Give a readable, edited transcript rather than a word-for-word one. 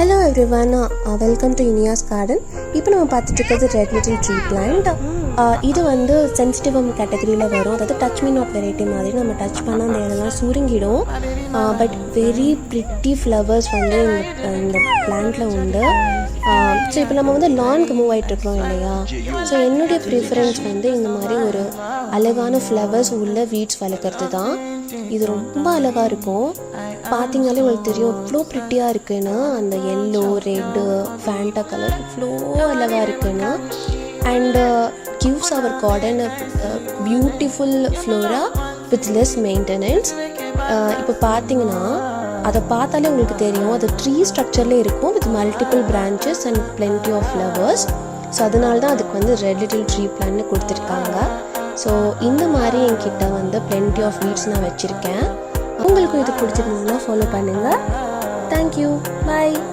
Hello everyone, welcome to Inia's Garden. இப்போ நம்ம பார்த்துட்டு இருக்கிறது ரெட் லிட்டில் ட்ரீ பிளான்ட். இது வந்து சென்சிட்டிவ் கேட்டகரியில் வரும். அதாவது டச் மீ நாட் வெரைட்டி மாதிரி நம்ம டச் பண்ணால் அந்த இடம்லாம் சுருங்கிடும். பட் வெரி ப்ரிட்டி ஃப்ளவர்ஸ் வந்து இந்த பிளான்ட்டில் உண்டு. ஸோ இப்போ நம்ம வந்து லான்க்கு மூவ் ஆகிட்டுருக்கோம் இல்லையா. ஸோ என்னுடைய ப்ரிஃபரன்ஸ் வந்து இந்த மாதிரி ஒரு அழகான ஃப்ளவர்ஸ் உள்ள வீட்ஸ் வளர்க்குறது தான். இது ரொம்ப அழகாக இருக்கும். பார்த்தீங்கனாலே உங்களுக்கு தெரியும் எவ்வளோ ப்ரிட்டியாக இருக்குன்னு. அந்த எல்லோ ரெட்டு ஃபேண்டா கலர் இவ்வளோ அழகாக இருக்குன்னு. And gives our garden beautiful flora with less maintenance. இப்போ பார்த்தீங்கன்னா அதை பார்த்தாலே உங்களுக்கு தெரியும் அது ட்ரீ ஸ்ட்ரக்சர்லேயே இருக்கும் with multiple branches and plenty of flowers. So அதனால தான் அதுக்கு வந்து ரெட் லிட்டில் ட்ரீ பிளான்னு கொடுத்துருக்காங்க. ஸோ இந்த மாதிரி என்கிட்ட வந்து பிளென்டி ஆஃப் வீட்ஸ் நான் வச்சுருக்கேன். உங்களுக்கும் இது பிடிச்சிருந்ததுன்னா ஃபாலோ பண்ணுங்கள். தேங்க்யூ, பாய்.